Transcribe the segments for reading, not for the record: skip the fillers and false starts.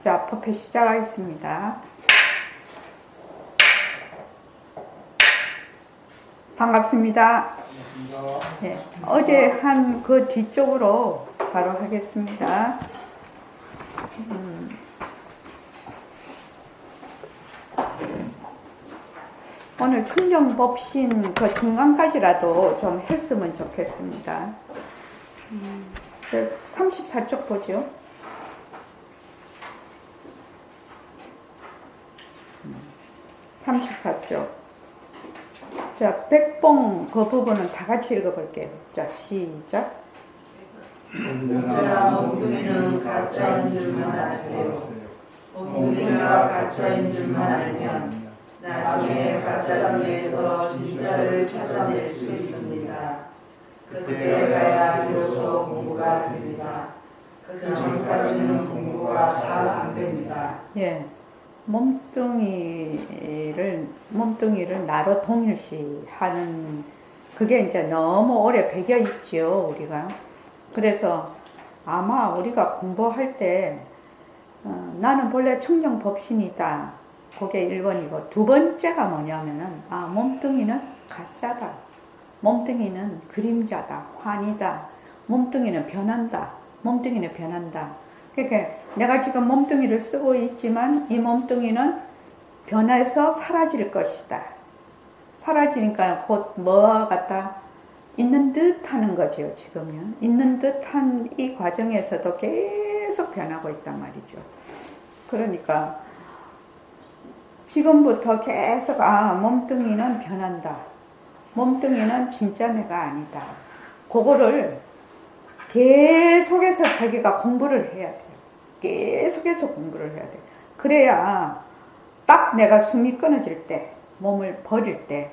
자, 퍼펫 시작하겠습니다. 반갑습니다. 네, 어제 한 그 뒤쪽으로 바로 하겠습니다. 오늘 청정법신 그 중간까지라도 좀 했으면 좋겠습니다. 34쪽 보죠. 34쪽. 자, 백봉 그 부분은 다 같이 읽어볼게요. 자, 시작. 공자나 몽둥이는 가짜인 줄만 아세요. 몽둥이가 가짜인 줄만 알면 나중에 가짜에서 진짜를 찾아낼 수 있습니다. 그때 가야 비로소 공부가 됩니다. 그 전까지는 공부가 잘 안 됩니다. 예. 몸뚱이를 나로 동일시하는 그게 이제 너무 오래 배겨 있지요, 우리가. 그래서 아마 우리가 공부할 때 나는 본래 청정법신이다. 그게 1번이고 두 번째가 뭐냐면은 몸뚱이는 가짜다. 몸뚱이는 그림자다. 환이다. 몸뚱이는 변한다. 몸뚱이는 변한다. 그러니까 내가 지금 몸뚱이를 쓰고 있지만 이 몸뚱이는 변해서 사라질 것이다. 사라지니까 곧 뭐와 같다? 있는 듯 하는 거죠, 지금은. 있는 듯한 이 과정에서도 계속 변하고 있단 말이죠. 그러니까 지금부터 계속 몸뚱이는 변한다. 몸뚱이는 진짜 내가 아니다. 그거를 계속해서 자기가 공부를 해야 돼요. 계속해서 공부를 해야 돼. 그래야 딱 내가 숨이 끊어질 때, 몸을 버릴 때,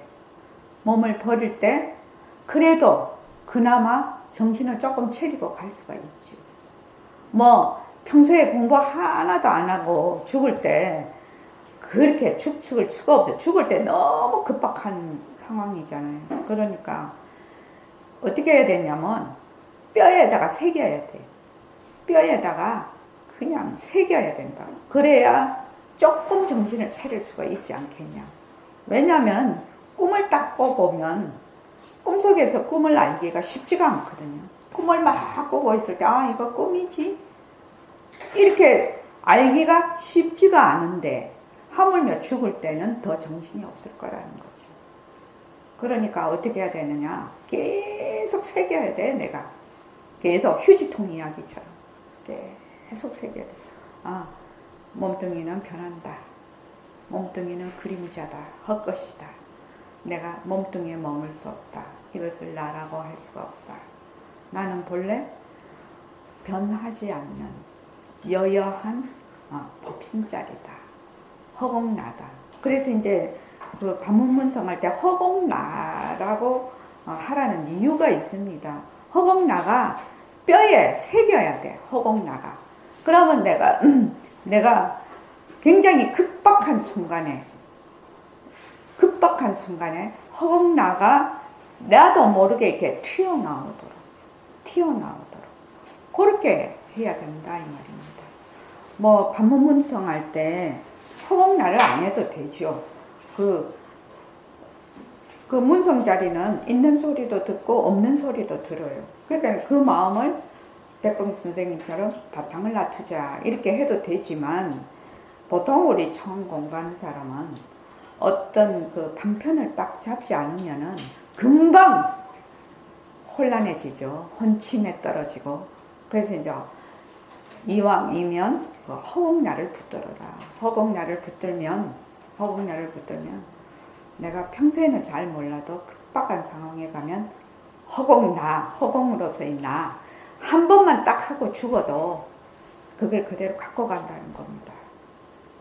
그래도 그나마 정신을 조금 차리고 갈 수가 있지. 뭐 평소에 공부 하나도 안 하고 죽을 때 그렇게 죽을 수가 없죠. 죽을 때 너무 급박한 상황이잖아요. 그러니까 어떻게 해야 되냐면 뼈에다가 새겨야 돼. 뼈에다가 그냥 새겨야 된다. 그래야 조금 정신을 차릴 수가 있지 않겠냐. 왜냐하면 꿈을 딱 꿔보면 꿈속에서 꿈을 알기가 쉽지가 않거든요. 꿈을 막 꾸고 있을 때 이거 꿈이지? 이렇게 알기가 쉽지가 않은데 하물며 죽을 때는 더 정신이 없을 거라는 거죠. 그러니까 어떻게 해야 되느냐. 계속 새겨야 돼, 내가. 계속 휴지통 이야기처럼 계속 새겨야 돼. 몸뚱이는 변한다. 몸뚱이는 그림자다. 헛것이다. 내가 몸뚱이에 머물 수 없다. 이것을 나라고 할 수가 없다. 나는 본래 변하지 않는 여여한 법신자리다. 허공나다. 그래서 이제 그 반문문성 할 때 허공나라고 하라는 이유가 있습니다. 허공나가 뼈에 새겨야 돼. 허공나가. 그러면 내가 굉장히 급박한 순간에 허공나가 나도 모르게 이렇게 튀어나오도록 그렇게 해야 된다 이 말입니다. 뭐 반문문성 할 때 허공나를 안 해도 되죠. 그 문성 자리는 있는 소리도 듣고 없는 소리도 들어요. 그러니까 그 마음을 백봉 선생님처럼 바탕을 놔두자 이렇게 해도 되지만 보통 우리 처음 공부하는 사람은 어떤 그 방편을 딱 잡지 않으면은 금방 혼란해지죠. 혼침에 떨어지고. 그래서 이제 이왕이면 그 허공나를 붙들어라. 허공나를 붙들면 내가 평소에는 잘 몰라도 급박한 상황에 가면 허공으로서의 나 한 번만 딱 하고 죽어도 그걸 그대로 갖고 간다는 겁니다.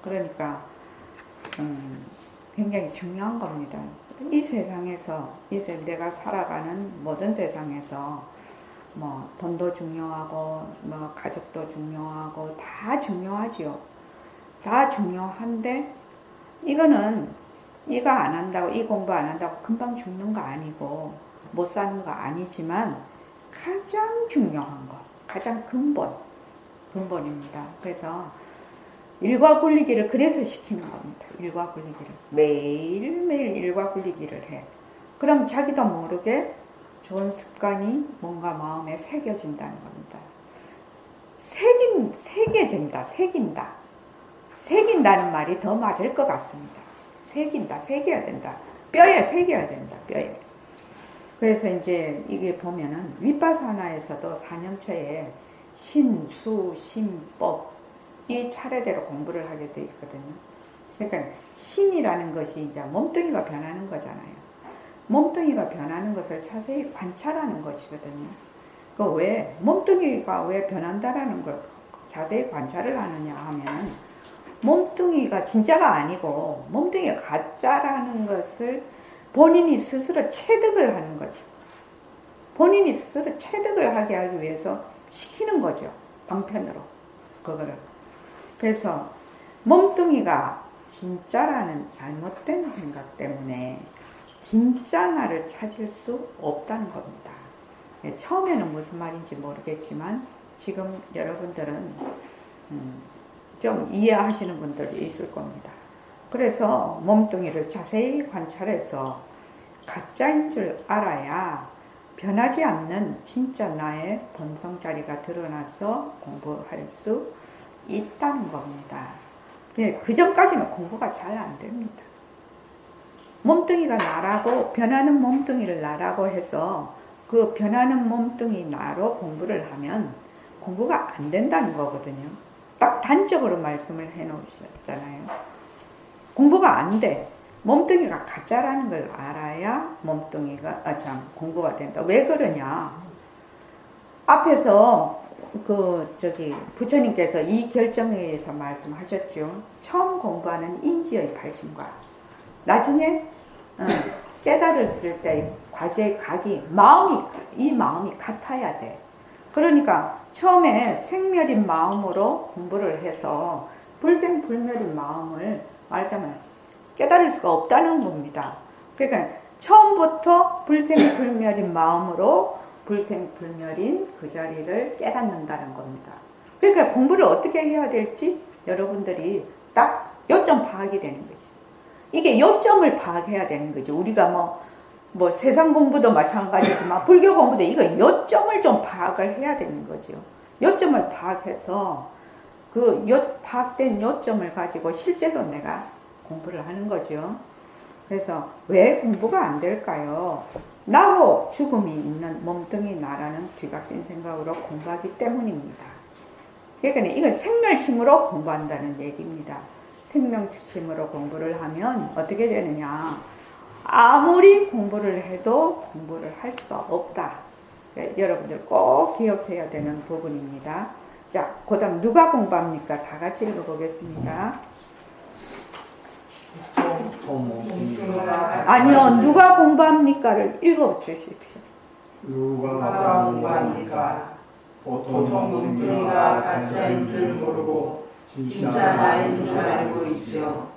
그러니까 굉장히 중요한 겁니다. 이 세상에서 내가 살아가는 모든 세상에서 뭐 돈도 중요하고 뭐 가족도 중요하고 다 중요하지요. 다 중요한데 이거는 이거 안 한다고 이 공부 안 한다고 금방 죽는 거 아니고 못 사는 거 아니지만 가장 중요한 거, 가장 근본입니다. 그래서 일과 굴리기를 그래서 시키는 겁니다. 일과 굴리기를. 매일매일 일과 굴리기를 해. 그럼 자기도 모르게 좋은 습관이 뭔가 마음에 새겨진다는 겁니다. 새겨진다, 새긴다. 새긴다는 말이 더 맞을 것 같습니다. 새긴다, 새겨야 된다. 뼈에 새겨야 된다, 뼈에. 그래서 이제 이게 보면은 윗바사나에서도 4년초에 신, 수, 심법 이 차례대로 공부를 하게 돼 있거든요. 그러니까 신이라는 것이 이제 몸뚱이가 변하는 거잖아요. 몸뚱이가 변하는 것을 자세히 관찰하는 것이거든요. 그 왜 몸뚱이가 왜 변한다라는 걸 자세히 관찰을 하느냐 하면 몸뚱이가 진짜가 아니고 몸뚱이가 가짜라는 것을 본인이 스스로 체득을 하는 거죠. 본인이 스스로 체득을 하게 하기 위해서 시키는 거죠. 방편으로 그거를. 그래서 몸뚱이가 진짜라는 잘못된 생각 때문에 진짜 나를 찾을 수 없다는 겁니다. 처음에는 무슨 말인지 모르겠지만 지금 여러분들은 좀 이해하시는 분들이 있을 겁니다. 그래서 몸뚱이를 자세히 관찰해서 가짜인 줄 알아야 변하지 않는 진짜 나의 본성 자리가 드러나서 공부할 수 있다는 겁니다. 그 전까지는 공부가 잘 안 됩니다. 몸뚱이가 나라고 변하는 몸뚱이를 나라고 해서 그 변하는 몸뚱이 나로 공부를 하면 공부가 안 된다는 거거든요. 딱 단적으로 말씀을 해 놓으셨잖아요. 공부가 안 돼. 몸뚱이가 가짜라는 걸 알아야 몸뚱이가 공부가 된다. 왜 그러냐? 앞에서 부처님께서 이 결정에 의해서 말씀하셨죠. 처음 공부하는 인지의 발심과 나중에 깨달았을 때 과제의 각이 이 마음이 같아야 돼. 그러니까 처음에 생멸인 마음으로 공부를 해서 불생불멸인 마음을 말하자면 깨달을 수가 없다는 겁니다. 그러니까 처음부터 불생불멸인 마음으로 불생불멸인 그 자리를 깨닫는다는 겁니다. 그러니까 공부를 어떻게 해야 될지 여러분들이 딱 요점 파악이 되는 거지. 이게 요점을 파악해야 되는 거죠. 우리가 뭐 세상 공부도 마찬가지지만 불교 공부도 이거 요점을 좀 파악을 해야 되는 거죠. 요점을 파악해서 그 파악된 요점을 가지고 실제로 내가 공부를 하는 거죠. 그래서 왜 공부가 안 될까요? 나로 죽음이 있는 몸뚱이 나라는 뒤바뀐 생각으로 공부하기 때문입니다. 그러니까 이건 생멸심으로 공부한다는 얘기입니다. 생명심으로 공부를 하면 어떻게 되느냐? 아무리 공부를 해도 공부를 할 수가 없다. 여러분들 꼭 기억해야 되는 부분입니다. 자, 그 다음 누가 공부합니까? 다 같이 읽어보겠습니다. 아니요, 누가 공부합니까를 읽어주십시오. 누가 공부합니까? 보통 몸뚱이가 가짜인 줄 모르고 진짜 나인 줄 알고 있죠.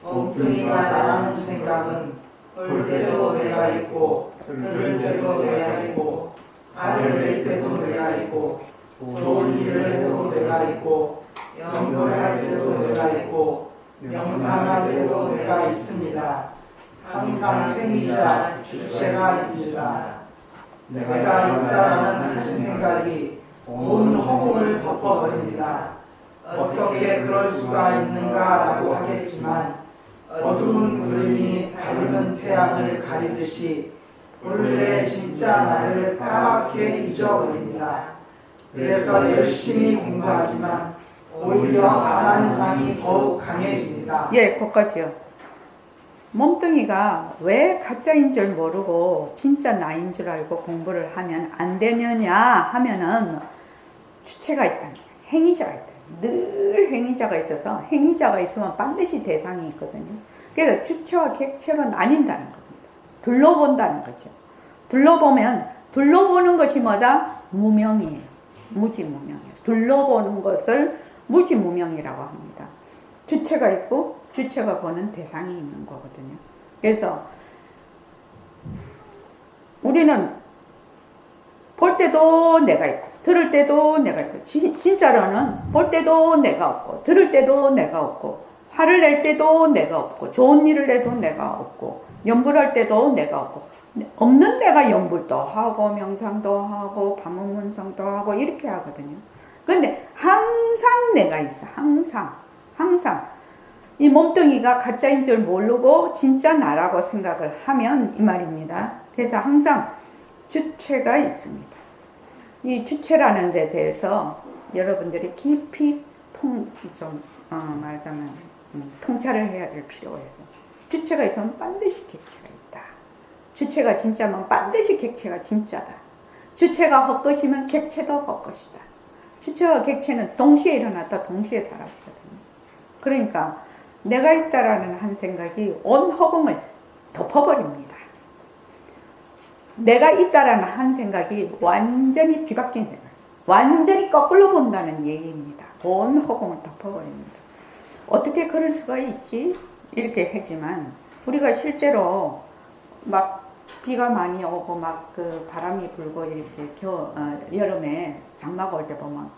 몸뚱이가 나라는 생각은 볼 때도 내가 있고 들을 때도 내가 있고 말을 낼 때도 내가 있고 좋은 일을 해도 내가 있고 연구할 때도 내가 있고 명상할 때도 내가 있습니다. 항상 행위자 주체가 있습니다. 내가 있다라는 한 생각이 온 허공을 덮어버립니다. 어떻게 그럴 수가 있는가라고 하겠지만 어두운 구름이 밝은 태양을 가리듯이 본래 진짜 나를 까맣게 잊어버립니다. 그래서 열심히 공부하지만 오히려 암환상이 더욱 강해집니다. 예, 거기까지요. 몸뚱이가 왜 가짜인 줄 모르고 진짜 나인 줄 알고 공부를 하면 안 되느냐 하면은 주체가 있다. 행위자가 있다. 늘 행위자가 있어서 행위자가 있으면 반드시 대상이 있거든요. 그래서 주체와 객체로 나뉜다는 겁니다. 둘러본다는 거죠. 둘러보는 것이 뭐다? 무명이에요. 무지무명이에요. 둘러보는 것을 무지무명이라고 합니다. 주체가 있고 주체가 보는 대상이 있는 거거든요. 그래서 우리는 볼 때도 내가 있고 들을 때도 내가 있고, 진짜로는 볼 때도 내가 없고, 들을 때도 내가 없고, 화를 낼 때도 내가 없고, 좋은 일을 해도 내가 없고, 염불할 때도 내가 없고, 없는 내가 염불도 하고, 명상도 하고, 반문문상도 하고, 이렇게 하거든요. 근데 항상 내가 있어. 항상. 이 몸뚱이가 가짜인 줄 모르고 진짜 나라고 생각을 하면 이 말입니다. 그래서 항상 주체가 있습니다. 이 주체라는 데 대해서 여러분들이 깊이 말하자면 통찰을 해야 될 필요가 있어요. 주체가 있으면 반드시 객체가 있다. 주체가 진짜면 반드시 객체가 진짜다. 주체가 헛것이면 객체도 헛것이다. 주체와 객체는 동시에 일어났다 동시에 사라지거든요. 그러니까 내가 있다라는 한 생각이 온 허공을 덮어버립니다. 내가 있다라는 한 생각이 완전히 뒤바뀐 생각, 완전히 거꾸로 본다는 얘기입니다. 온 허공을 덮어버립니다. 어떻게 그럴 수가 있지? 이렇게 하지만 우리가 실제로 막 비가 많이 오고 막 그 바람이 불고 이렇게 여름에 장마가 올 때 보면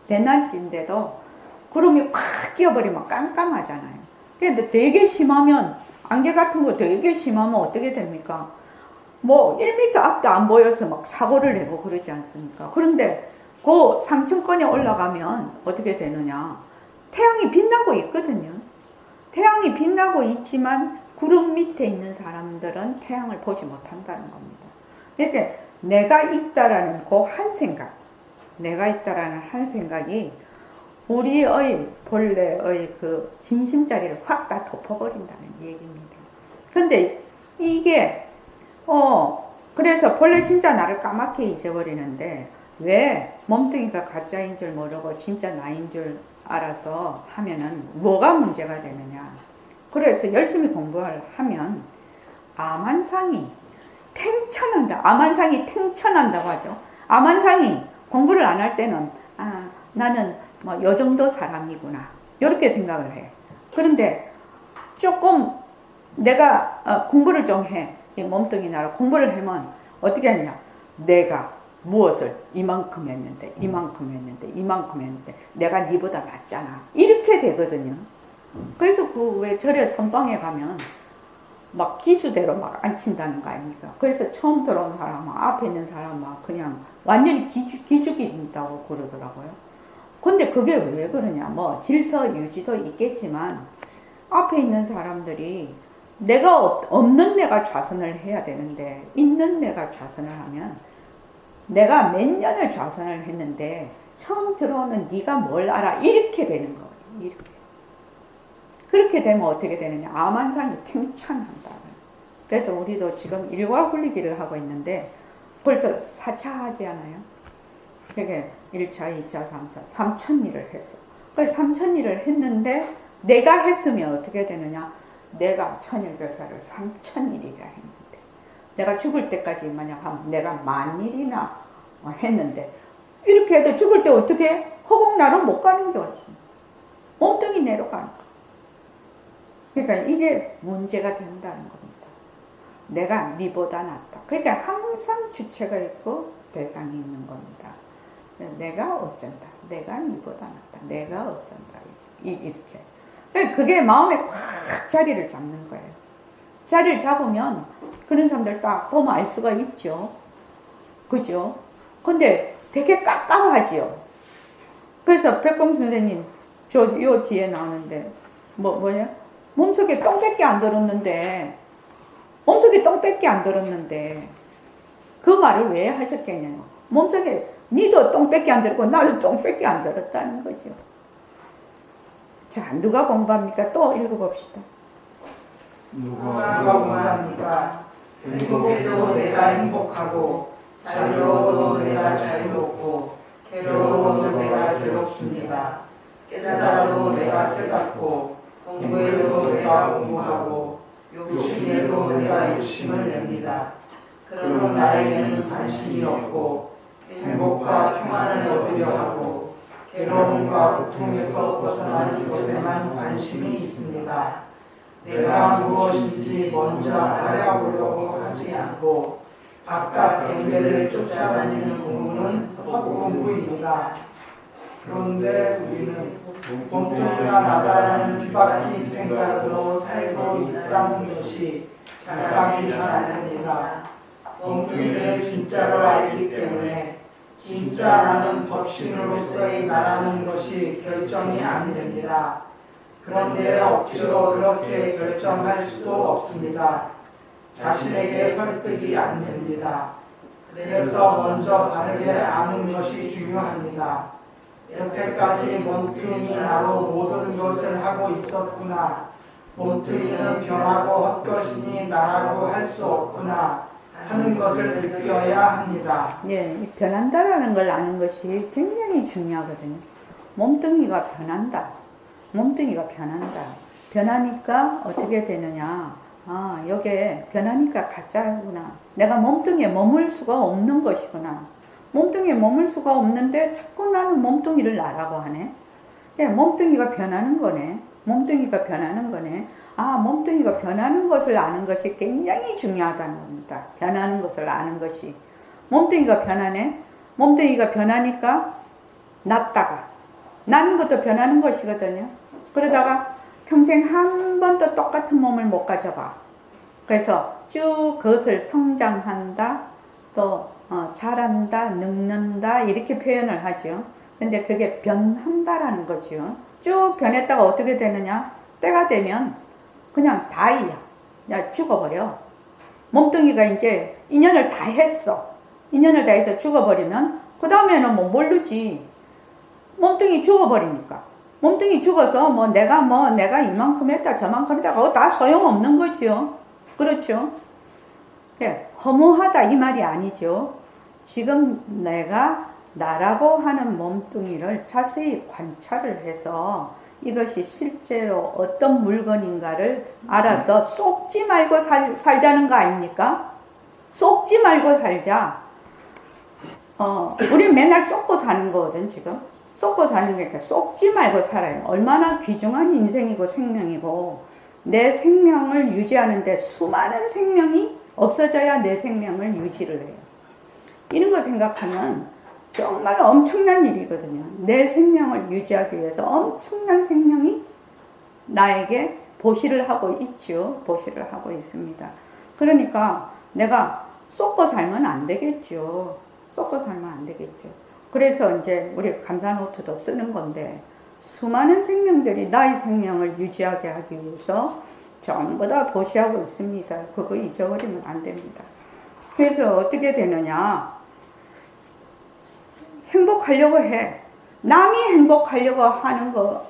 대낮인데도 구름이 콱 끼어버리면 깜깜하잖아요. 근데 되게 심하면 안개 같은 거 되게 심하면 어떻게 됩니까? 뭐 1m 앞도 안 보여서 막 사고를 내고 그러지 않습니까? 그런데 그 상층권에 올라가면 어떻게 되느냐? 태양이 빛나고 있거든요. 태양이 빛나고 있지만 구름 밑에 있는 사람들은 태양을 보지 못한다는 겁니다. 그러니까 내가 있다라는 그 한 생각, 내가 있다라는 한 생각이 우리의 본래의 그 진심자리를 확 다 덮어버린다는 얘기입니다. 근데 이게 그래서 본래 진짜 나를 까맣게 잊어버리는데 왜 몸뚱이가 가짜인 줄 모르고 진짜 나인 줄 알아서 하면은 뭐가 문제가 되느냐? 그래서 열심히 공부를 하면 암환상이 탱천한다. 암환상이 탱천한다고 하죠. 암환상이 공부를 안 할 때는 나는 뭐 요 정도 사람이구나 이렇게 생각을 해. 그런데 조금 내가 공부를 좀 해. 이 몸뚱이 나라 공부를 하면 어떻게 하냐? 내가 무엇을 이만큼 했는데 내가 니보다 낫잖아. 이렇게 되거든요. 그래서 그 왜 절에 선방에 가면 막 기수대로 막 앉힌다는 거 아닙니까? 그래서 처음 들어온 사람, 앞에 있는 사람 막 그냥 완전히 기죽인다고 그러더라고요. 근데 그게 왜 그러냐? 뭐 질서 유지도 있겠지만 앞에 있는 사람들이 내가 없는 내가 좌선을 해야 되는데 있는 내가 좌선을 하면 내가 몇 년을 좌선을 했는데 처음 들어오는 네가 뭘 알아? 이렇게 되는 거예요. 이렇게. 그렇게 되면 어떻게 되느냐? 암환상이 탱천한다. 그래서 우리도 지금 일과 굴리기를 하고 있는데 벌써 4차 하지 않아요? 그게 1차, 2차, 3차, 3,000일을 했어. 그래서 3,000일을 했는데 내가 했으면 어떻게 되느냐? 내가 천일교사를 3,000일이라 했는데 내가 죽을 때까지 만약 하면 내가 10,000일이나 했는데 이렇게 해도 죽을 때 어떻게 허공나로 못 가는 게 어딨어. 몸뚱이 내려가는 거. 그러니까 이게 문제가 된다는 겁니다. 내가 니보다 낫다. 그러니까 항상 주체가 있고 대상이 있는 겁니다. 내가 어쩐다. 내가 니보다 낫다. 내가 어쩐다. 이렇게. 그게 마음에 확 자리를 잡는 거예요. 자리를 잡으면 그런 사람들 딱 보면 알 수가 있죠. 그죠? 근데 되게 깝깝하지요. 그래서 백봉 선생님, 요 뒤에 나오는데, 뭐냐? 몸속에 똥밖에 안 들었는데, 그 말을 왜 하셨겠냐요? 몸속에 니도 똥밖에 안 들었고, 나도 똥밖에 안 들었다는 거죠. 자, 누가 공부합니까? 또 읽어봅시다. 누가 공부합니까? 행복해도 내가 행복하고 자유로워도 내가 자유롭고 괴로워도 내가 괴롭습니다. 깨달아도 내가 깨닫고 공부해도 내가 공부하고 욕심내도 내가 욕심을 냅니다. 그러나 나에게는 관심이 없고 행복과 평안을 얻으려 하고 괴로움과 고통에서 벗어나는 것에만 관심이 있습니다. 내가 무엇인지 먼저 알아보려고 하지 않고 바깥 경계를 쫓아다니는 공부는 헛공부입니다. 그런데 우리는 몸뚱이가 나다라는 뒤바뀐 생각으로 살고 있다는 것이 자각이 잘 안 됩니다. 몸뚱이를 진짜로 알기 때문에 진짜 나는 법신으로서의 나라는 것이 결정이 안 됩니다. 그런데 억지로 그렇게 결정할 수도 없습니다. 자신에게 설득이 안 됩니다. 그래서 먼저 바르게 아는 것이 중요합니다. 여태까지 몸뚱이 나로 모든 것을 하고 있었구나. 몸뚱이는 변하고 헛것이니 나라고 할 수 없구나 하는 것을 느껴야 합니다. 예, 이 변한다라는 걸 아는 것이 굉장히 중요하거든요. 몸뚱이가 변한다. 몸뚱이가 변한다. 변하니까 어떻게 되느냐. 아, 여기에 변하니까 가짜구나. 내가 몸뚱이에 머물 수가 없는 것이구나. 몸뚱이에 머물 수가 없는데 자꾸 나는 몸뚱이를 나라고 하네. 예, 몸뚱이가 변하는 거네. 몸뚱이가 변하는 거네. 아, 몸뚱이가 변하는 것을 아는 것이 굉장히 중요하다는 겁니다. 변하는 것을 아는 것이. 몸뚱이가 변하네. 몸뚱이가 변하니까 낫다가 나는 것도 변하는 것이거든요. 그러다가 평생 한 번도 똑같은 몸을 못 가져봐. 그래서 쭉 그것을 성장한다, 또 자란다, 늙는다 이렇게 표현을 하죠. 근데 그게 변한다라는 거죠. 쭉 변했다가 어떻게 되느냐? 때가 되면 그냥 다이야. 야, 죽어버려. 몸뚱이가 이제 인연을 다 했어. 인연을 다 해서 죽어버리면 그 다음에는 뭐 모르지. 몸뚱이 죽어버리니까. 몸뚱이 죽어서 내가 이만큼 했다 저만큼 했다 그거 다 소용없는 거지요. 그렇죠? 예, 허무하다 이 말이 아니죠. 지금 내가 나라고 하는 몸뚱이를 자세히 관찰을 해서 이것이 실제로 어떤 물건인가를 알아서 쏙지 말고 살자는 거 아닙니까? 쏙지 말고 살자. 우리 맨날 쏙고 사는 거거든 지금. 쏙고 사는 거니까 쏙지 말고 살아요. 얼마나 귀중한 인생이고 생명이고 내 생명을 유지하는데 수많은 생명이 없어져야 내 생명을 유지를 해요. 이런 거 생각하면 정말 엄청난 일이거든요. 내 생명을 유지하기 위해서 엄청난 생명이 나에게 보시를 하고 있죠. 보시를 하고 있습니다. 그러니까 내가 쏙고 살면 안 되겠죠. 쏙고 살면 안 되겠죠. 그래서 이제 우리 감사노트도 쓰는 건데 수많은 생명들이 나의 생명을 유지하게 하기 위해서 전부 다 보시하고 있습니다. 그거 잊어버리면 안 됩니다. 그래서 어떻게 되느냐. 행복하려고 해. 남이 행복하려고 하는 거,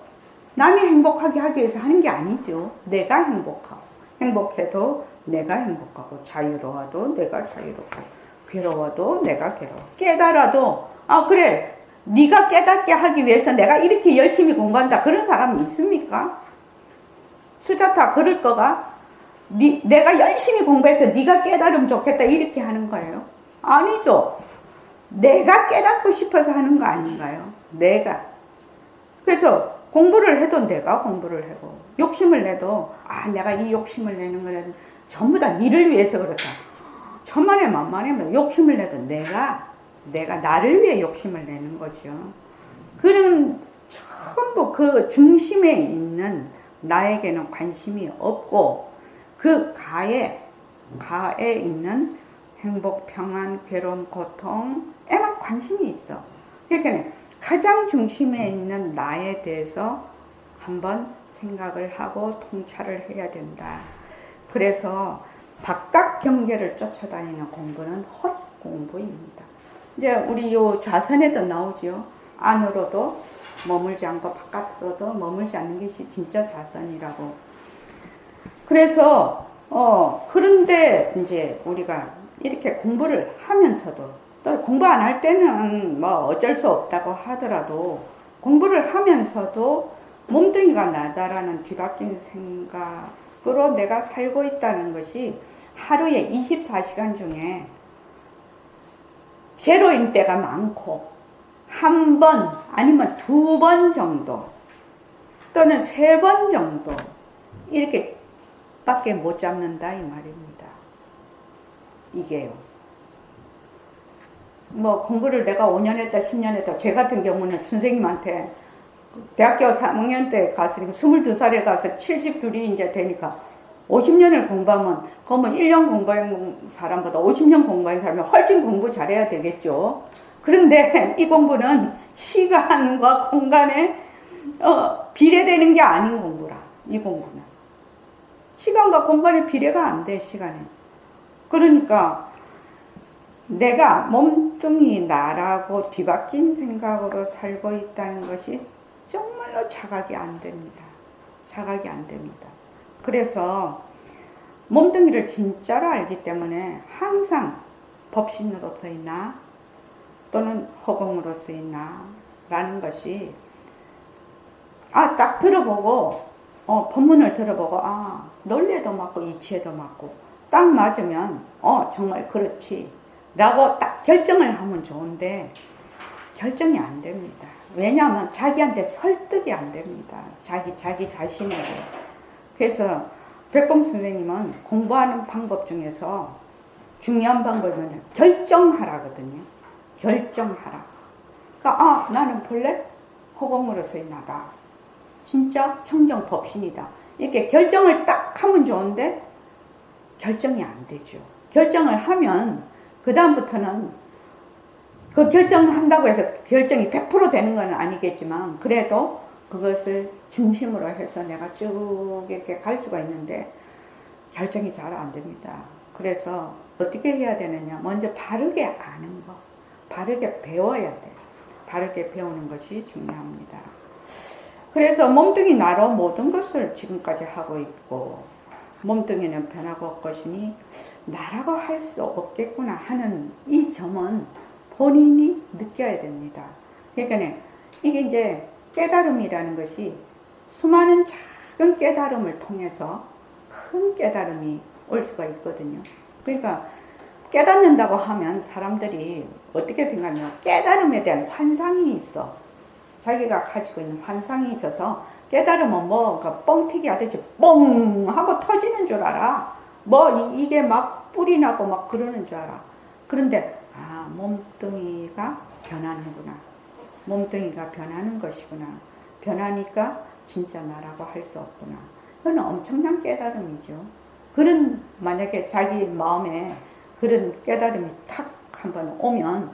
남이 행복하게 하기 위해서 하는 게 아니죠. 내가 행복하고, 행복해도 내가 행복하고, 자유로워도 내가 자유롭고, 괴로워도 내가 괴로워. 깨달아도, 아, 그래. 네가 깨닫게 하기 위해서 내가 이렇게 열심히 공부한다. 그런 사람이 있습니까? 수자타 그럴 거가? 내가 열심히 공부해서 네가 깨달으면 좋겠다. 이렇게 하는 거예요. 아니죠. 내가 깨닫고 싶어서 하는 거 아닌가요? 내가. 그래서 공부를 해도 내가 공부를 하고 욕심을 내도 내가 이 욕심을 내는 거는 전부 다 니를 위해서 그렇다. 천만에 만만에 욕심을 내도 내가 나를 위해 욕심을 내는 거죠. 그런 전부 그 중심에 있는 나에게는 관심이 없고 그 가에 있는 행복, 평안, 괴로움, 고통에만 관심이 있어. 그러니까 가장 중심에 있는 나에 대해서 한번 생각을 하고 통찰을 해야 된다. 그래서 바깥 경계를 쫓아다니는 공부는 헛공부입니다. 이제 우리 요 좌선에도 나오죠. 안으로도 머물지 않고 바깥으로도 머물지 않는 것이 진짜 좌선이라고. 그래서 그런데 이제 우리가 이렇게 공부를 하면서도 또 공부 안 할 때는 뭐 어쩔 수 없다고 하더라도 공부를 하면서도 몸뚱이가 나다라는 뒤바뀐 생각으로 내가 살고 있다는 것이 하루에 24시간 중에 제로인 때가 많고 한 번 아니면 2번 정도 또는 3번 정도 이렇게 밖에 못 잡는다 이 말입니다. 이게요. 뭐 공부를 내가 5년 했다, 10년 했다. 제 같은 경우는 선생님한테 대학교 3학년 때 갔으니까 22살에 가서 72이 이제 되니까 50년을 공부하면 그러면 1년 공부한 사람보다 50년 공부한 사람이 훨씬 공부 잘해야 되겠죠. 그런데 이 공부는 시간과 공간에 비례되는 게 아닌 공부라. 이 공부는 시간과 공간에 비례가 안 돼. 시간에. 그러니까 내가 몸뚱이 나라고 뒤바뀐 생각으로 살고 있다는 것이 정말로 자각이 안 됩니다. 자각이 안 됩니다. 그래서 몸뚱이를 진짜로 알기 때문에 항상 법신으로서이나 또는 허공으로서이나 라는 것이 딱 들어보고 법문을 들어보고 논리에도 맞고 이치에도 맞고 딱 맞으면 정말 그렇지 라고 딱 결정을 하면 좋은데 결정이 안 됩니다. 왜냐하면 자기한테 설득이 안 됩니다. 자기 자신에게. 그래서 백봉 선생님은 공부하는 방법 중에서 중요한 방법은 결정하라거든요. 결정하라. 그러니까 나는 본래 허공으로서의 나다. 진짜 청정 법신이다. 이렇게 결정을 딱 하면 좋은데 결정이 안 되죠. 결정을 하면 그 다음부터는 그 결정한다고 해서 결정이 100% 되는 건 아니겠지만 그래도 그것을 중심으로 해서 내가 쭉 이렇게 갈 수가 있는데 결정이 잘 안 됩니다. 그래서 어떻게 해야 되느냐. 먼저 바르게 아는 거. 바르게 배워야 돼. 바르게 배우는 것이 중요합니다. 그래서 몸뚱이 나로 모든 것을 지금까지 하고 있고 몸뚱이는 변하고 없것이니 나라고 할 수 없겠구나 하는 이 점은 본인이 느껴야 됩니다. 그러니까 이게 이제 깨달음이라는 것이 수많은 작은 깨달음을 통해서 큰 깨달음이 올 수가 있거든요. 그러니까 깨닫는다고 하면 사람들이 어떻게 생각하면 깨달음에 대한 환상이 있어. 자기가 가지고 있는 환상이 있어서 깨달으면 뭐가 뻥튀기 하듯이 뻥 하고 터지는 줄 알아. 이게 막 뿔이 나고 막 그러는 줄 알아. 그런데 몸뚱이가 변하는구나. 몸뚱이가 변하는 것이구나. 변하니까 진짜 나라고 할 수 없구나. 그건 엄청난 깨달음이죠. 만약에 자기 마음에 그런 깨달음이 탁 한번 오면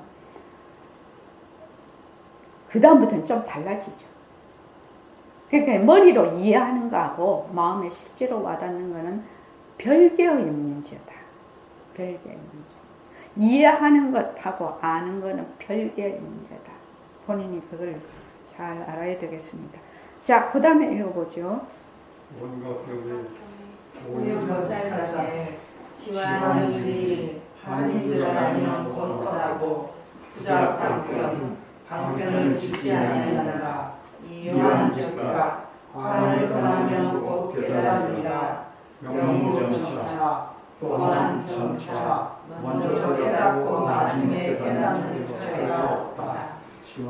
그 다음부터는 좀 달라지죠. 그러니까 머리로 이해하는 거하고 마음에 실제로 와닿는 거는 별개의 문제다. 별개의 문제. 이해하는 것하고 아는 거는 별개의 문제다. 본인이 그걸 잘 알아야 되겠습니다. 자, 그 다음에 읽어보죠. 오염살자에 지환의 한이들 아니면 곧더라고 부작방편 방편을 짓지 아니한다. 이완즉각 관을 떠나면 곧 깨달으리라. 명무정차 또한 정차 먼저 깨닫고 나중에 깨닫는 차이가 없다.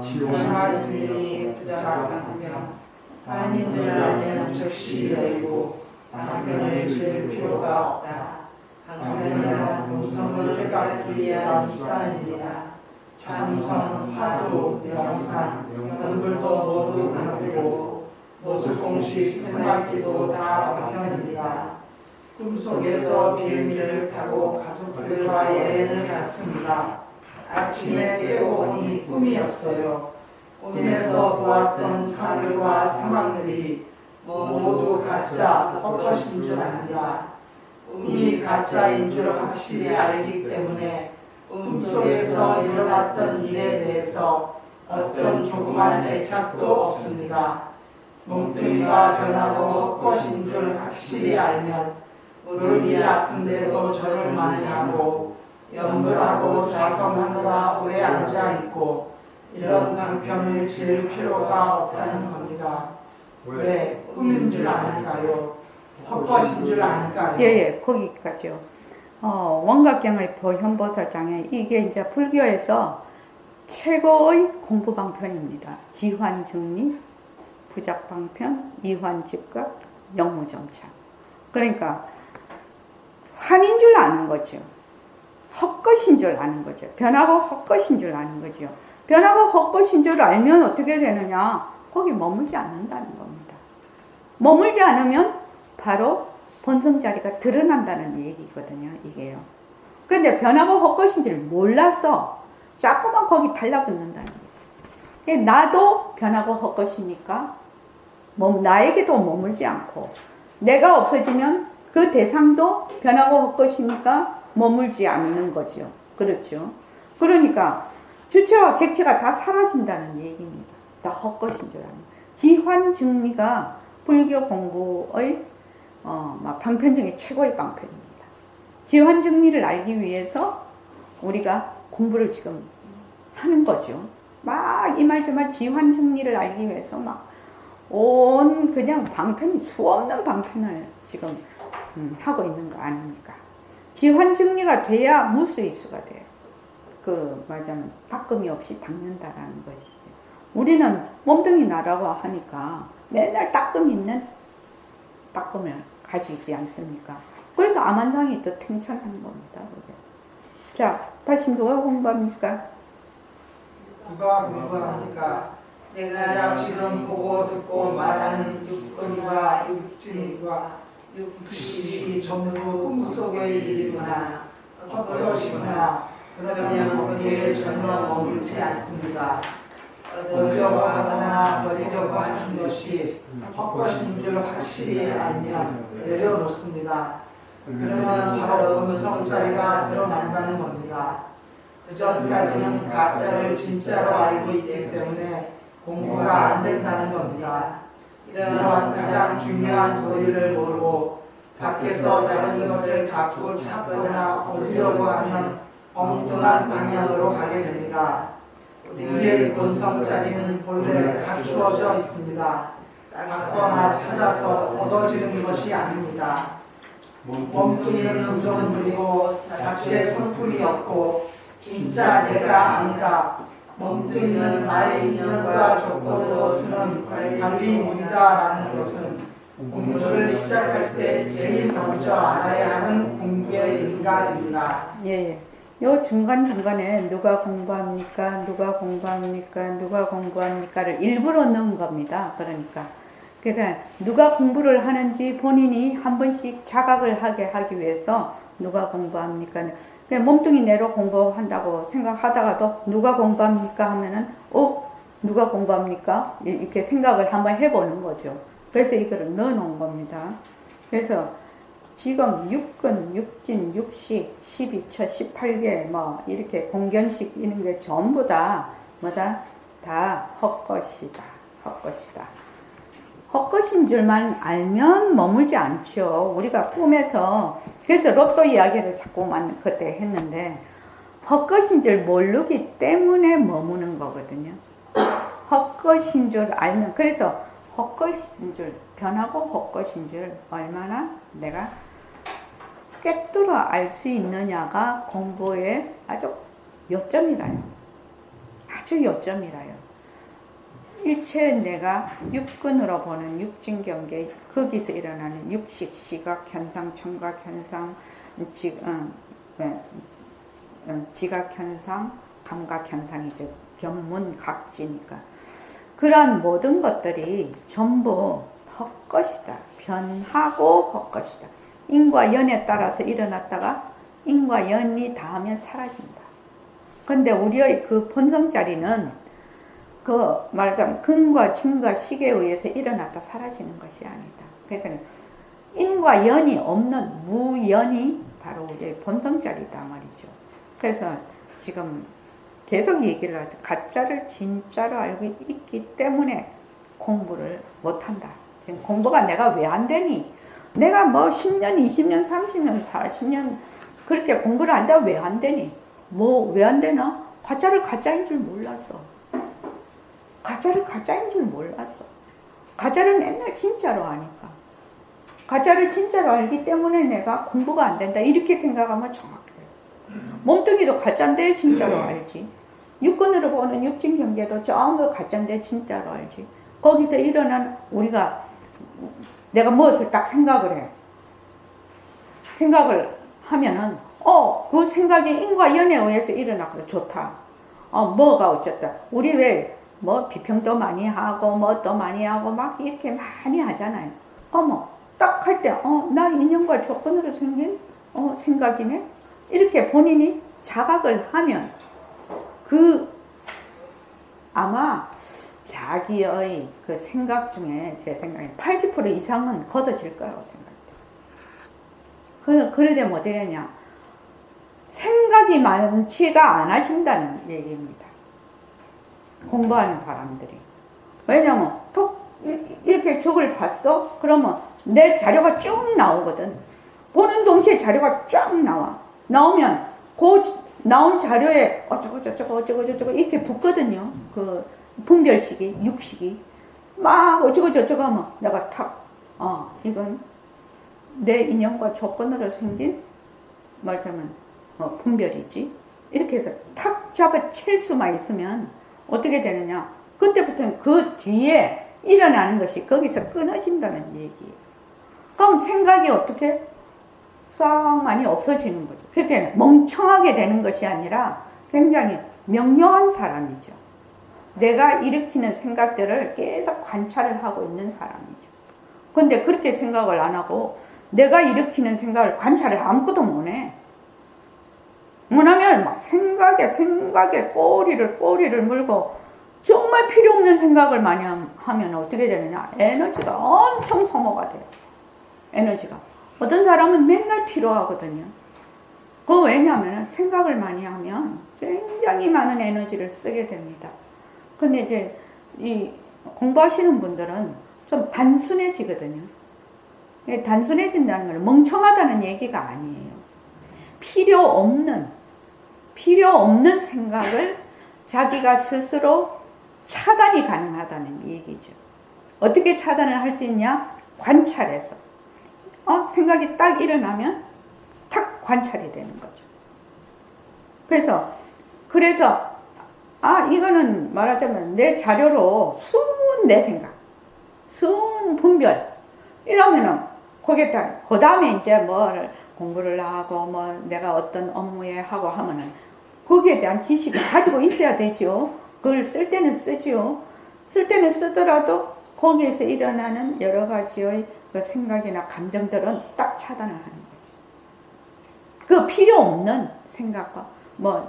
지환의 부작방편 한이들 알면 즉시 여의고 방편을 질 필요가 없다. 방편이란 공성을 깨닫기 위한 수단입니다. 참선, 화두, 명상, 연불도 모두 방편이고 모습공식, 생활기도 다 방편입니다. 꿈속에서 비행기를 타고 가족들과 여행을 갔습니다. 아침에 깨고 보니 꿈이었어요. 꿈에서 보았던 산들과 사막들이 모두 가짜, 헛것인 줄 압니다. 꿈이 가짜인 줄 확실히 알기 때문에 꿈속에서 일어났던 일에 대해서 어떤 조그만 애착도 없습니다. 몸뚱이가 변하고 헛것인 줄 확실히 알면 무릎이 아픈데도 절을 많이 하고 염불하고 좌성하느라 오래 앉아있고 이런 방편을 질 필요가 없다는 겁니다. 왜? 꿈인 줄 아닐까요? 헛것인 줄 아닐까요? 예, 거기까지요. 원각경의 보현보살장에 이게 이제 불교에서 최고의 공부방편입니다. 지환정리, 부작방편, 이환즉각, 영무정차. 그러니까 환인 줄 아는 거죠. 헛것인 줄 아는 거죠. 변하고 헛것인 줄 아는 거죠. 변하고 헛것인 줄 알면 어떻게 되느냐? 거기 머물지 않는다는 겁니다. 머물지 않으면 바로 본성 자리가 드러난다는 얘기거든요. 이게요. 그런데 변하고 헛것인 줄 몰라서 자꾸만 거기 달라붙는다는 거죠. 나도 변하고 헛것이니까 나에게도 머물지 않고, 내가 없어지면 그 대상도 변하고 헛것이니까 머물지 않는 거죠. 그렇죠. 그러니까 주체와 객체가 다 사라진다는 얘기입니다. 다 헛것인 줄 아는. 지환증리가 불교 공부의 방편 중에 최고의 방편입니다. 지환증리를 알기 위해서 우리가 공부를 지금 하는 거죠. 막 이 말 저 말 지환증리를 알기 위해서 막 온 그냥 방편이 수없는 방편을 지금 하고 있는 거 아닙니까? 지환증리가 돼야 무수이수가 돼요. 말하자면 닦음이 없이 닦는다라는 것이죠. 우리는 몸뚱이 나라고 하니까 맨날 닦음 있는 닦음을 가지고 있지 않습니까? 그래서 암환상이 더 탱창하는 겁니다. 그게. 자, 다시 누가 공부합니까? 누가 공부합니까? 내가 지금 보고 듣고 말하는 육근과 육진과 육식이 전부 꿈속의 일이구나. 헛것이구나. 그러면 거기에 전혀 머물지 않습니다. 얻으려고 하거나 버리려고 하는 것이 헛것인 줄 확실히 알면 내려놓습니다. 그러면 바로 음성자리가 드러난다는 겁니다. 그 전까지는 가짜를 진짜로 알고 있기 때문에 공부가 안 된다는 겁니다. 이러한 가장 중요한 도리를 모르고 밖에서 다른 것을 자꾸 찾거나 얻으려고 하면 엉뚱한 방향으로 가게 됩니다. 우리의 본성자리는 본래 갖추어져 있습니다. 갖거나 찾아서 얻어지는 것이 아닙니다. 몸뚱이는 부정물이고 자체의 성품이 없고 진짜 내가 아니다. 몸뚱이는 나의 인연과 조건으로 쓰는 달리 무리다라는 것은 공부를 시작할 때 제일 먼저 알아야 하는 공부의 인가입니다. 예. 요 중간중간에 누가 공부합니까? 누가 공부합니까? 누가 공부합니까를 일부러 넣은 겁니다. 그러니까 누가 공부를 하는지 본인이 한 번씩 자각을 하게 하기 위해서 누가 공부합니까? 몸뚱이 내로 공부한다고 생각하다가도 누가 공부합니까? 하면은 누가 공부합니까? 이렇게 생각을 한번 해보는 거죠. 그래서 이거를 넣어놓은 겁니다. 그래서 지금 육근, 육진, 육식, 12처, 18개 이렇게 공견식 이런 게 전부 다 다 헛것이다. 헛것이다. 헛것인 줄만 알면 머물지 않죠. 우리가 꿈에서 그래서 로또 이야기를 자꾸만 그때 했는데 헛것인 줄 모르기 때문에 머무는 거거든요. 헛것인 줄 알면 그래서 헛것인 줄 변하고 헛것인 줄 얼마나 내가 꿰뚫어 알 수 있느냐가 공부의 아주 요점이라요. 아주 요점이라요. 일체 내가 육근으로 보는 육진경계 거기서 일어나는 육식, 시각, 현상, 청각, 현상, 지각, 현상, 감각, 현상이죠. 견문, 각지니까. 그러한 모든 것들이 전부 헛것이다. 변하고 헛것이다. 인과 연에 따라서 일어났다가 인과 연이 닿으면 사라진다. 그런데 우리의 그 본성자리는 말하자면 근과 진과 식에 의해서 일어났다 사라지는 것이 아니다. 그러니까 인과 연이 없는 무연이 바로 우리의 본성자리다 말이죠. 그래서 지금 계속 얘기를 하죠. 가짜를 진짜로 알고 있기 때문에 공부를 못한다. 지금 공부가 내가 왜 안 되니? 내가 10년, 20년, 30년, 40년 그렇게 공부를 한다고 왜 안 되니? 왜 안 되나? 가짜를 가짜인 줄 몰랐어. 가짜를 가짜인 줄 몰랐어. 가짜를 맨날 진짜로 아니까. 가짜를 진짜로 알기 때문에 내가 공부가 안 된다. 이렇게 생각하면 정확해요. 몸뚱이도 가짜인데 진짜로 알지. 육근으로 보는 육진경계도 전부 가짜인데 진짜로 알지. 거기서 일어난 내가 무엇을 딱 생각을 해. 생각을 하면은 그 생각이 인과 연에 의해서 일어났거든. 좋다. 뭐가 어쨌다. 우리 왜 뭐 비평도 많이 하고 뭐도 많이 하고 막 이렇게 많이 하잖아요. 딱 할 때, 나 인연과 조건으로 생긴 생각이네. 이렇게 본인이 자각을 하면 아마 자기의 그 생각 중에 제 생각에 80% 이상은 걷어질 거라고 생각해요. 그래 되면 어떻게 되냐. 생각이 많지가 않아진다는 얘기입니다. 공부하는 사람들이. 왜냐면 이렇게 저걸 봤어? 그러면 내 자료가 쭉 나오거든. 보는 동시에 자료가 쫙 나와. 나오면 그 나온 자료에 어쩌고 이렇게 붙거든요. 그 분별식이, 육식이. 막 어쩌고 하면 내가 이건 내 인연과 조건으로 생긴 말하자면 분별이지. 이렇게 해서 탁 잡아챌 수만 있으면 어떻게 되느냐. 그때부터는 그 뒤에 일어나는 것이 거기서 끊어진다는 얘기예요. 그럼 생각이 어떻게 싹 많이 없어지는 거죠. 그렇게 멍청하게 되는 것이 아니라 굉장히 명료한 사람이죠. 내가 일으키는 생각들을 계속 관찰을 하고 있는 사람이죠. 근데 그렇게 생각을 안 하고 내가 일으키는 생각을 관찰을 아무것도 못해. 뭐냐면 막 생각에 꼬리를 물고 정말 필요 없는 생각을 많이 하면 어떻게 되느냐. 에너지가 엄청 소모가 돼요. 에너지가. 어떤 사람은 맨날 필요하거든요. 왜냐하면 생각을 많이 하면 굉장히 많은 에너지를 쓰게 됩니다. 근데 이제 이 공부하시는 분들은 좀 단순해지거든요. 단순해진다는 건 멍청하다는 얘기가 아니에요. 필요 없는 생각을 자기가 스스로 차단이 가능하다는 얘기죠. 어떻게 차단을 할 수 있냐? 관찰해서. 생각이 딱 일어나면 탁 관찰이 되는 거죠. 그래서 이거는 말하자면 내 자료로 순 내 생각, 순 분별 이러면은 거기에다 그 다음에 이제 뭘 공부를 하고 내가 어떤 업무에 하고 하면은 거기에 대한 지식을 가지고 있어야 되죠. 그걸 쓸 때는 쓰죠. 쓸 때는 쓰더라도 거기에서 일어나는 여러 가지의 그 생각이나 감정들은 딱 차단을 하는 거지. 그 필요 없는 생각과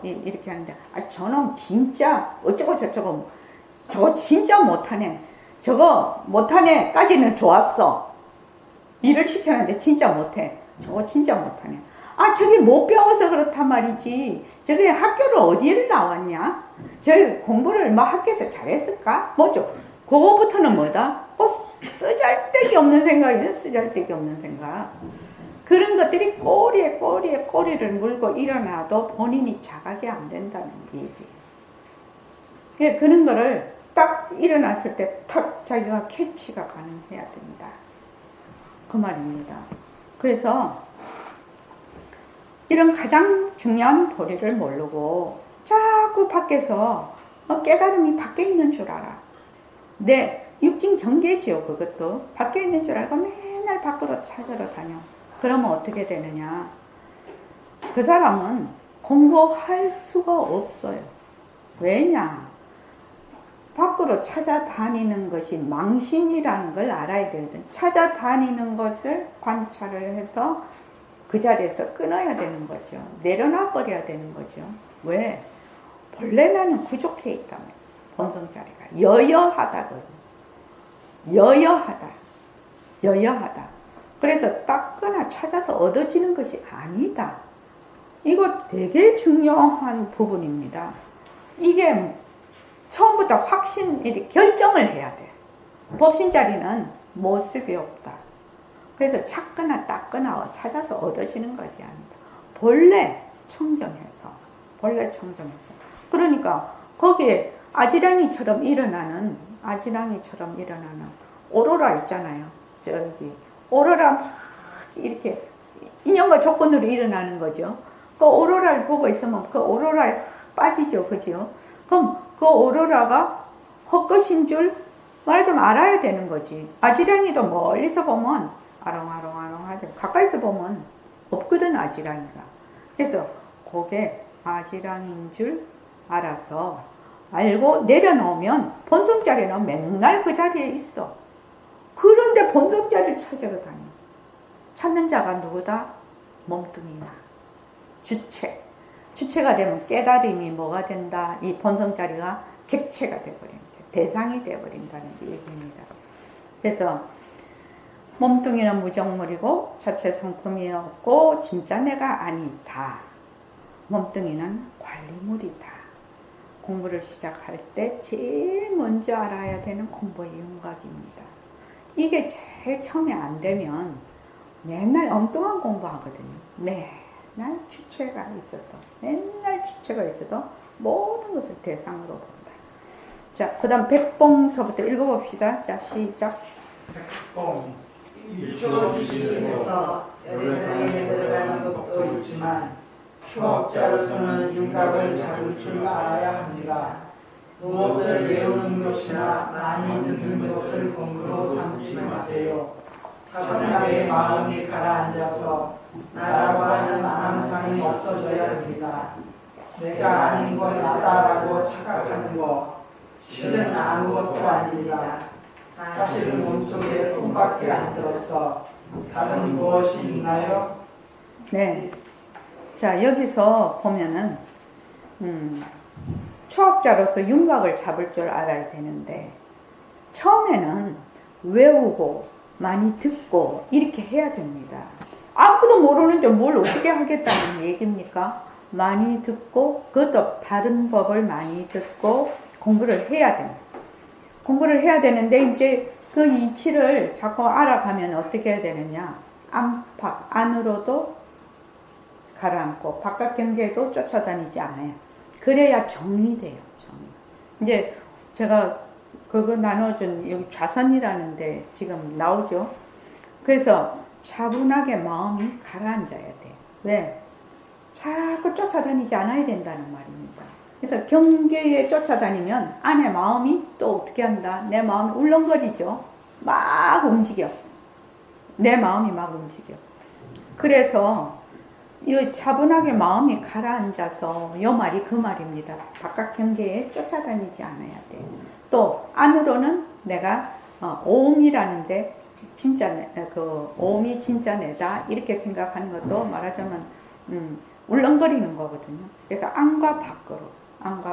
이렇게 하는데 저놈 진짜 어쩌고 저쩌고 저거 진짜 못하네. 저거 못하네까지는 좋았어. 일을 시켰는데 진짜 못해. 저거 진짜 못하네. 저기 못 배워서 그렇단 말이지. 저기 학교를 어디를 나왔냐? 저기 공부를 학교에서 잘했을까? 뭐죠? 그거부터는 뭐다? 쓰잘데기 없는 생각이네. 쓰잘데기 없는 생각. 그런 것들이 꼬리를 물고 일어나도 본인이 자각이 안 된다는 얘기예요. 그런 거를 딱 일어났을 때 탁 자기가 캐치가 가능해야 됩니다. 그 말입니다. 그래서 이런 가장 중요한 도리를 모르고 자꾸 밖에서 깨달음이 밖에 있는 줄 알아. 내 육진 경계지요. 그것도 밖에 있는 줄 알고 맨날 밖으로 찾으러 다녀. 그러면 어떻게 되느냐. 그 사람은 공부할 수가 없어요. 왜냐. 밖으로 찾아다니는 것이 망신이라는 걸 알아야 되거든. 찾아다니는 것을 관찰을 해서 그 자리에서 끊어야 되는 거죠. 내려놔 버려야 되는 거죠. 왜? 본래 나는 부족해 있다며. 본성 자리가 여여하다거든요. 여여하다. 그래서 닦거나 찾아서 얻어지는 것이 아니다. 이거 되게 중요한 부분입니다. 이게 처음부터 확신이 결정을 해야 돼. 법신 자리는 모습이 없다. 그래서 찾거나 닦거나 찾아서 얻어지는 것이 아니다. 본래 청정해서. 그러니까 거기에 아지랑이처럼 일어나는 오로라 있잖아요. 저기 오로라 막 이렇게 인연과 조건으로 일어나는 거죠. 그 오로라를 보고 있으면 그 오로라에 빠지죠. 그죠? 그럼 그 오로라가 헛것인 줄 말하자면 알아야 되는 거지. 아지랑이도 멀리서 보면 아롱아롱 하죠. 가까이서 보면 없거든, 아지랑이가. 그래서 그게 아지랑인 줄 알아서 알고 내려놓으면 본성자리는 맨날 그 자리에 있어. 그런데 본성자리를 찾으러 다녀. 찾는 자가 누구다? 몸뚱이나 주체. 주체가 되면 깨달음이 뭐가 된다? 이 본성자리가 객체가 되어버립니다. 대상이 되어버린다는 얘기입니다. 그래서 몸뚱이는 무정물이고 자체 성품이었고 진짜 내가 아니다. 몸뚱이는 관리물이다. 공부를 시작할 때 제일 먼저 알아야 되는 공부의 윤곽입니다. 이게 제일 처음에 안 되면 맨날 엉뚱한 공부하거든요. 맨날 주체가 있어서 맨날 주체가 있어서 모든 것을 대상으로 본다. 자, 그 다음 백봉서부터 읽어봅시다. 자, 시작. 백봉 일조지기에서 열애당에 들어가는 법도 있지만 초학자로서는 윤곽을 잡을 줄 알아야 합니다. 무엇을 외우는 것이나 많이 듣는 것을 공부로 삼지 마세요. 차분하게 마음이 가라앉아서 나라고 하는 망상이 없어져야 합니다. 내가 아닌 걸 나다라고 착각하는 거 실은 아무것도 아닙니다. 사실은 몸속에 똥밖에 안 들었어. 다른 무엇이 있나요? 네. 자, 여기서 보면은 초학자로서 윤곽을 잡을 줄 알아야 되는데 처음에는 외우고 많이 듣고 이렇게 해야 됩니다. 아무것도 모르는데 뭘 어떻게 하겠다는 얘기입니까? 많이 듣고 그것도 바른 법을 많이 듣고 공부를 해야 됩니다. 공부를 해야 되는데 이제 그 이치를 자꾸 알아가면 어떻게 해야 되느냐? 안팎 안으로도 가라앉고 바깥 경계에도 쫓아다니지 않아요. 그래야 정리돼요. 정리. 이제 제가 그거 나눠준 여기 좌선이라는데 지금 나오죠. 그래서 차분하게 마음이 가라앉아야 돼. 왜? 자꾸 쫓아다니지 않아야 된다는 말입니다. 그래서 경계에 쫓아다니면 안에 마음이 또 어떻게 한다? 내 마음이 울렁거리죠. 막 움직여. 내 마음이 막 움직여. 그래서 이 차분하게 마음이 가라앉아서 요 말이 그 말입니다. 바깥 경계에 쫓아다니지 않아야 돼. 또 안으로는 내가 오음이라는데 진짜 그 오음이 진짜 내다 이렇게 생각하는 것도 말하자면 울렁거리는 거거든요. 그래서 안과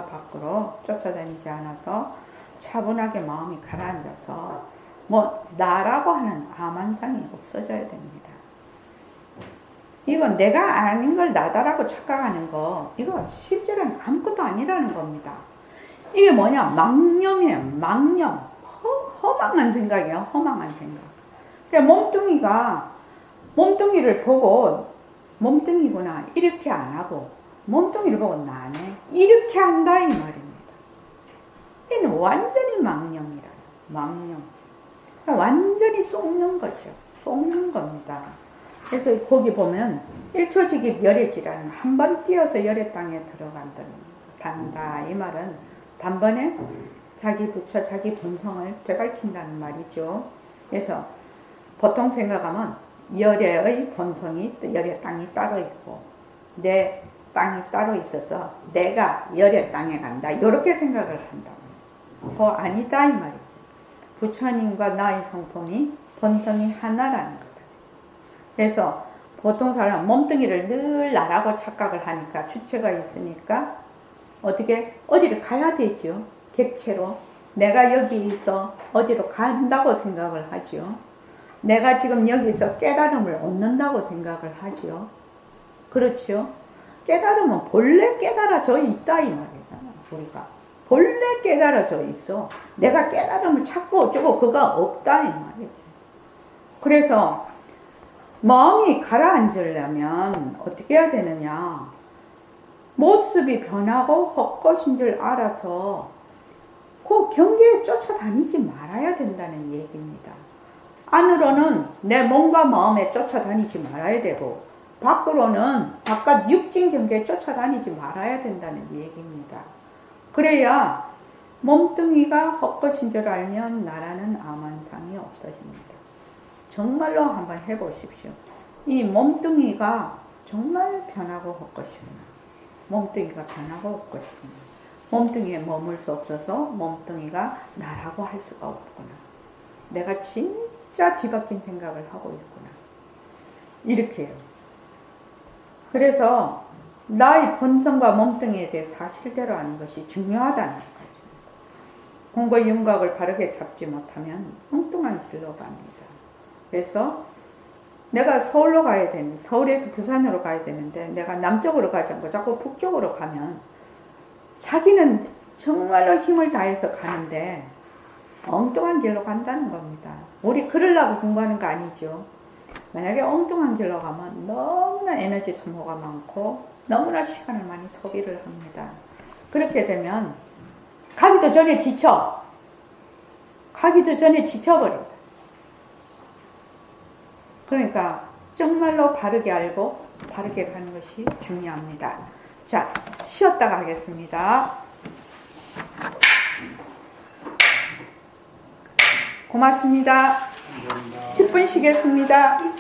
밖으로 쫓아다니지 않아서 차분하게 마음이 가라앉아서 뭐 나라고 하는 암환상이 없어져야 됩니다. 이건 내가 아닌 걸 나다라고 착각하는 거, 이거 실제로는 아무것도 아니라는 겁니다. 이게 뭐냐? 망념이에요. 망념. 허망한 생각이에요. 허망한 생각. 그러니까 몸뚱이를 보고 몸뚱이구나 이렇게 안 하고 몸뚱이를 보고 나네 이렇게 한다 이 말입니다. 이는 완전히 망념이라. 망념. 완전히 속는 거죠. 속는 겁니다. 그래서 거기 보면 일초직입 열애지라는 한 번 뛰어서 열애 땅에 들어간다 이 말은 단번에 자기 부처 자기 본성을 되밝힌다는 말이죠. 그래서 보통 생각하면 열애의 본성이 열애 땅이 따로 있고 내 땅이 따로 있어서 내가 열애 땅에 간다 이렇게 생각을 한다. 그거 아니다 이 말이죠. 부처님과 나의 성품이 본성이 하나라는 거다. 그래서 보통 사람은 몸뚱이를 늘 나라고 착각을 하니까 주체가 있으니까 어떻게 어디를 가야 되죠. 객체로 내가 여기 있어 어디로 간다고 생각을 하죠. 내가 지금 여기서 깨달음을 얻는다고 생각을 하죠. 그렇죠. 깨달음은 본래 깨달아져 있다 이 말이에요. 우리가 본래 깨달아져 있어. 내가 깨달음을 찾고 어쩌고 그가 없다 이 말이죠. 그래서 마음이 가라앉으려면 어떻게 해야 되느냐? 모습이 변하고 헛것인 줄 알아서 그 경계에 쫓아다니지 말아야 된다는 얘기입니다. 안으로는 내 몸과 마음에 쫓아다니지 말아야 되고 밖으로는 바깥 육진 경계에 쫓아다니지 말아야 된다는 얘기입니다. 그래야 몸뚱이가 헛것인 줄 알면 나라는 암환상이 없어집니다. 정말로 한번 해보십시오. 이 몸뚱이가 정말 변하고 헛것이구나. 몸뚱이가 변하고 헛것이구나. 몸뚱이에 머물 수 없어서 몸뚱이가 나라고 할 수가 없구나. 내가 진짜 뒤바뀐 생각을 하고 있구나. 이렇게 해요. 그래서 나의 본성과 몸뚱이에 대해 사실대로 아는 것이 중요하다는 거죠. 공부의 윤곽을 바르게 잡지 못하면 엉뚱한 길로 갑니다. 그래서 내가 서울로 가야 되는, 서울에서 부산으로 가야 되는데 내가 남쪽으로 가지 않고 자꾸 북쪽으로 가면 자기는 정말로 힘을 다해서 가는데 엉뚱한 길로 간다는 겁니다. 우리 그러려고 공부하는 거 아니죠. 만약에 엉뚱한 길로 가면 너무나 에너지 소모가 많고 너무나 시간을 많이 소비를 합니다. 그렇게 되면 가기도 전에 지쳐버린다. 그러니까 정말로 바르게 알고 바르게 가는 것이 중요합니다. 자, 쉬었다가 하겠습니다. 고맙습니다. 10분 쉬겠습니다.